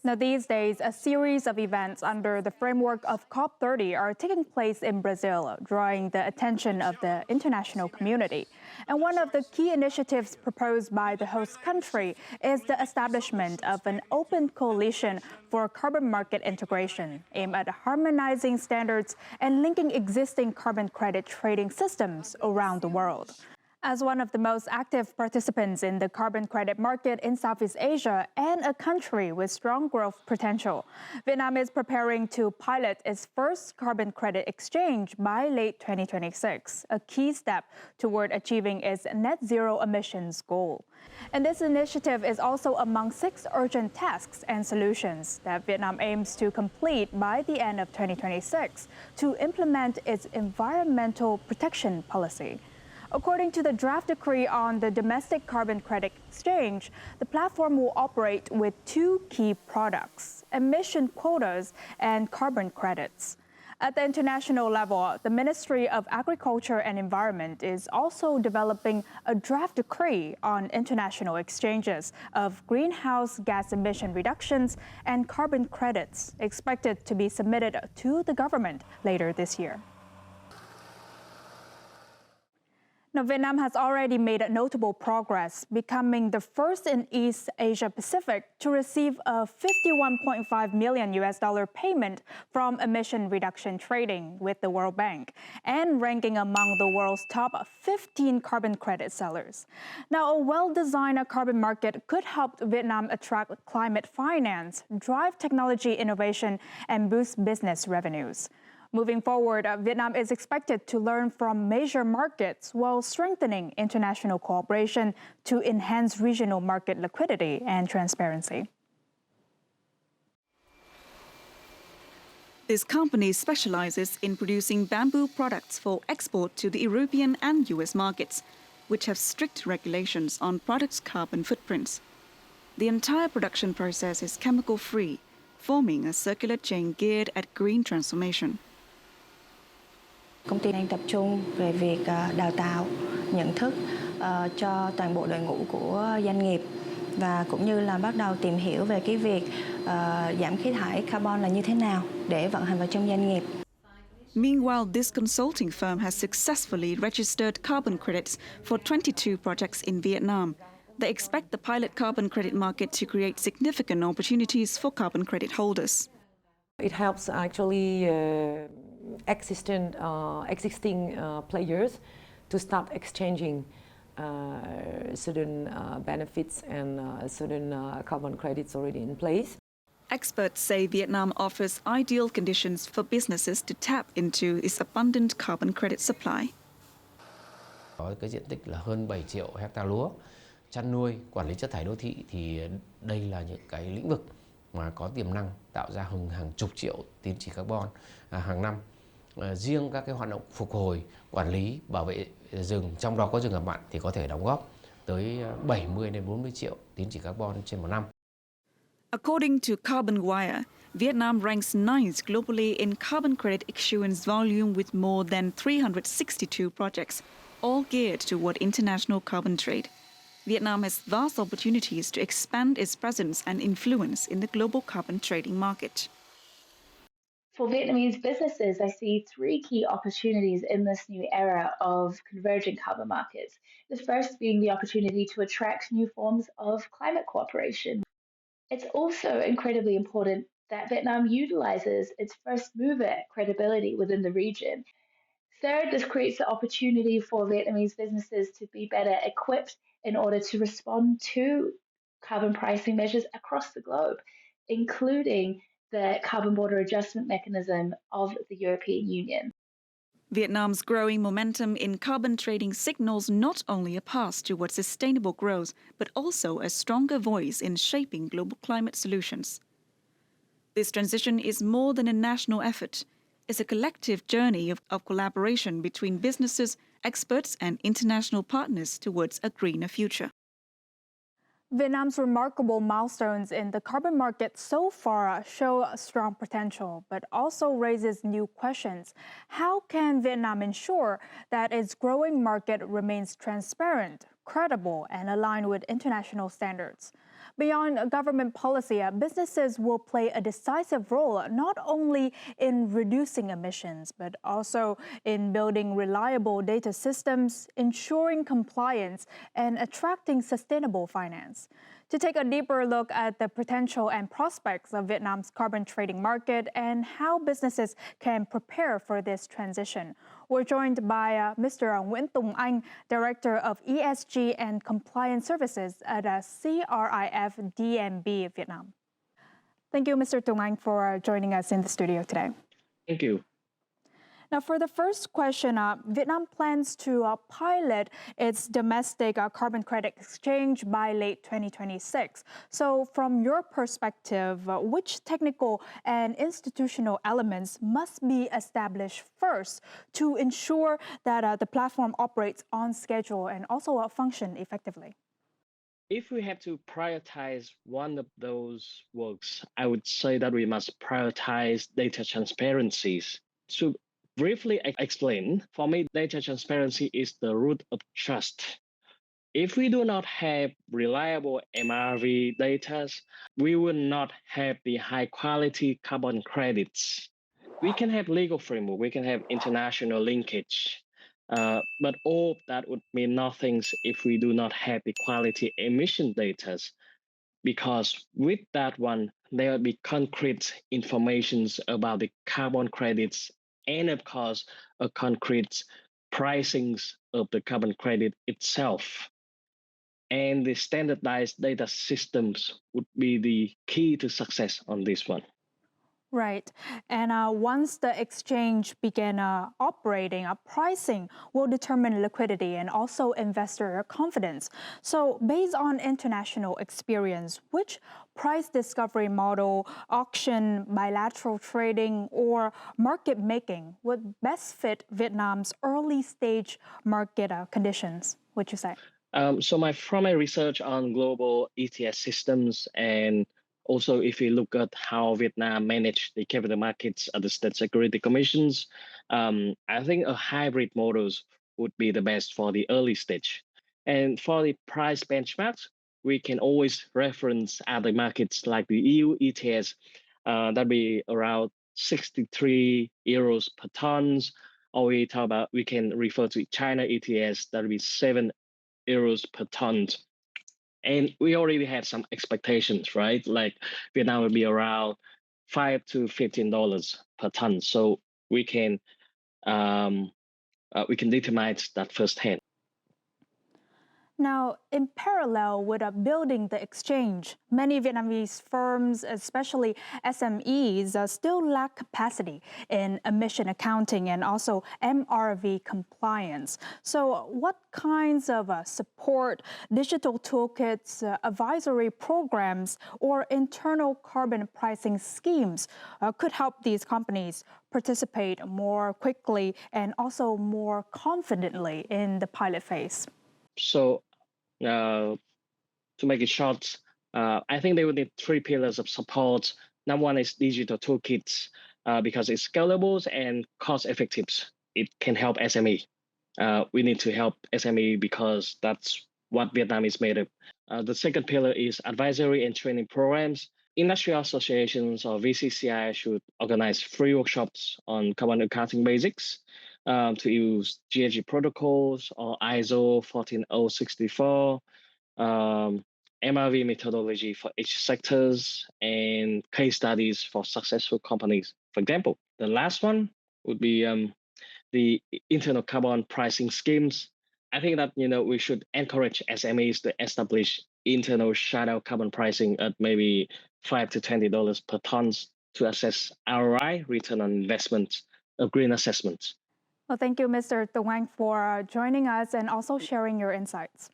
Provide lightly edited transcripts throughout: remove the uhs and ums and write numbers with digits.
Now, these days, a series of events under the framework of COP30 are taking place in Brazil, drawing the attention of the international community. And one of the key initiatives proposed by the host country is the establishment of an open coalition for carbon market integration, aimed at harmonizing standards and linking existing carbon credit trading systems around the world. As one of the most active participants in the carbon credit market in Southeast Asia and a country with strong growth potential, Vietnam is preparing to pilot its first carbon credit exchange by late 2026, a key step toward achieving its net zero emissions goal. And this initiative is also among 6 urgent tasks and solutions that Vietnam aims to complete by the end of 2026 to implement its environmental protection policy. According to the draft decree on the domestic carbon credit exchange, the platform will operate with 2 key products: emission quotas and carbon credits. At the international level, the Ministry of Agriculture and Environment is also developing a draft decree on international exchanges of greenhouse gas emission reductions and carbon credits, expected to be submitted to the government later this year. Now, Vietnam has already made notable progress, becoming the first in East Asia Pacific to receive a $51.5 million payment from emission reduction trading with the World Bank, and ranking among the world's top 15 carbon credit sellers. Now, a well-designed carbon market could help Vietnam attract climate finance, drive technology innovation, and boost business revenues. Moving forward, Vietnam is expected to learn from major markets while strengthening international cooperation to enhance regional market liquidity and transparency. This company specializes in producing bamboo products for export to the European and US markets, which have strict regulations on products' carbon footprints. The entire production process is chemical-free, forming a circular chain geared at green transformation. Công ty đang tập trung về việc đào tạo nhận thức cho toàn bộ đội ngũ của doanh nghiệp và cũng như là bắt đầu tìm hiểu về cái việc giảm khí thải carbon là như thế nào để vận hành vào trong doanh nghiệp. Meanwhile, this consulting firm has successfully registered carbon credits for 22 projects in Vietnam. They expect the pilot carbon credit market to create significant opportunities for carbon credit holders. It helps actually existing players to start exchanging certain benefits and certain carbon credits already in place. Experts say Vietnam offers ideal conditions for businesses to tap into its abundant carbon credit supply. Có cái diện tích là hơn 7 triệu hecta lúa, chăn nuôi, quản lý chất thải đô thị thì đây là những cái lĩnh vực mà có tiềm năng tạo ra hàng chục triệu tín chỉ carbon hàng năm. Riêng các cái hoạt động phục hồi, quản lý, bảo vệ rừng, trong đó có rừng ngập mặn thì có thể đóng góp tới 70 đến 40 triệu tín chỉ carbon trên một năm. According to Carbon Wire, Vietnam ranks 9th globally in carbon credit issuance volume with more than 362 projects, all geared toward international carbon trade. Vietnam has vast opportunities to expand its presence and influence in the global carbon trading market. For Vietnamese businesses, I see 3 key opportunities in this new era of converging carbon markets. The first being the opportunity to attract new forms of climate cooperation. It's also incredibly important that Vietnam utilizes its first mover credibility within the region. Third, this creates the opportunity for Vietnamese businesses to be better equipped in order to respond to carbon pricing measures across the globe, including the carbon border adjustment mechanism of the European Union. Vietnam's growing momentum in carbon trading signals not only a path towards sustainable growth, but also a stronger voice in shaping global climate solutions. This transition is more than a national effort. It's a collective journey of collaboration between businesses, experts, and international partners towards a greener future. Vietnam's remarkable milestones in the carbon market so far show strong potential, but also raises new questions. How can Vietnam ensure that its growing market remains transparent, credible, and aligned with international standards? Beyond government policy, businesses will play a decisive role not only in reducing emissions, but also in building reliable data systems, ensuring compliance, and attracting sustainable finance. To take a deeper look at the potential and prospects of Vietnam's carbon trading market and how businesses can prepare for this transition, we're joined by Mr. Nguyễn Tùng Anh, Director of ESG and Compliance Services at CRIF DNB Vietnam. Thank you, Mr. Tùng Anh, for joining us in the studio today. Thank you. Now, for the first question, Vietnam plans to pilot its domestic carbon credit exchange by late 2026. So from your perspective, which technical and institutional elements must be established first to ensure that the platform operates on schedule and also function effectively? If we have to prioritize one of those works, I would say that we must prioritize data transparencies. To briefly explain, for me, data transparency is the root of trust. If we do not have reliable MRV data, we will not have the high quality carbon credits. We can have legal framework, we can have international linkage, but all of that would mean nothing if we do not have the quality emission data, because with that one, there will be concrete informations about the carbon credits and of course, a concrete pricings of the carbon credit itself. And the standardized data systems would be the key to success on this one. Right. And once the exchange begin operating, pricing will determine liquidity and also investor confidence. So based on international experience, which price discovery model, auction, bilateral trading, or market making would best fit Vietnam's early stage market conditions, would you say? From my research on global ETS systems, and also if you look at how Vietnam managed the capital markets at the State Security Commissions, I think a hybrid models would be the best for the early stage. And for the price benchmarks, we can always reference other markets like the EU ETS, that'd be around 63 euros per tons, or we can refer to China ETS, that'd be 7 euros per ton. And we already had some expectations, right? Like Vietnam will be around $5 to $15 per ton. So we can determine that firsthand. Now, in parallel with building the exchange, many Vietnamese firms, especially SMEs, still lack capacity in emission accounting and also MRV compliance. So what kinds of support, digital toolkits, advisory programs, or internal carbon pricing schemes could help these companies participate more quickly and also more confidently in the pilot phase? So to make it short, I think they would need three pillars of support. Number one is digital toolkits, because it's scalable and cost effective. It can help SME. We need to help SME because that's what Vietnam is made of. The second pillar is advisory and training programs. Industrial associations or VCCI should organize free workshops on carbon accounting basics, to use GHG protocols or ISO 14064, MRV methodology for each sectors, and case studies for successful companies. For example, the last one would be the internal carbon pricing schemes. I think that we should encourage SMEs to establish internal shadow carbon pricing at maybe $5 to $20 per tons to assess ROI, return on investment, of green assessments. Well, thank you, Mr. Tùng Anh, for joining us and also sharing your insights.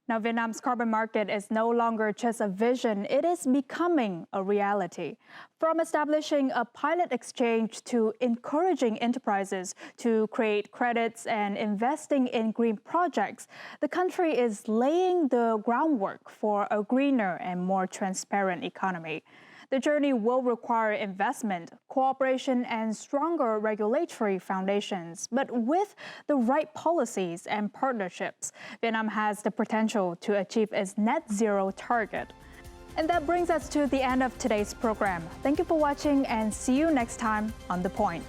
Now, Vietnam's carbon market is no longer just a vision, it is becoming a reality. From establishing a pilot exchange to encouraging enterprises to create credits and investing in green projects, the country is laying the groundwork for a greener and more transparent economy. The journey will require investment, cooperation, and stronger regulatory foundations. But with the right policies and partnerships, Vietnam has the potential to achieve its net zero target. And that brings us to the end of today's program. Thank you for watching and see you next time on The Point.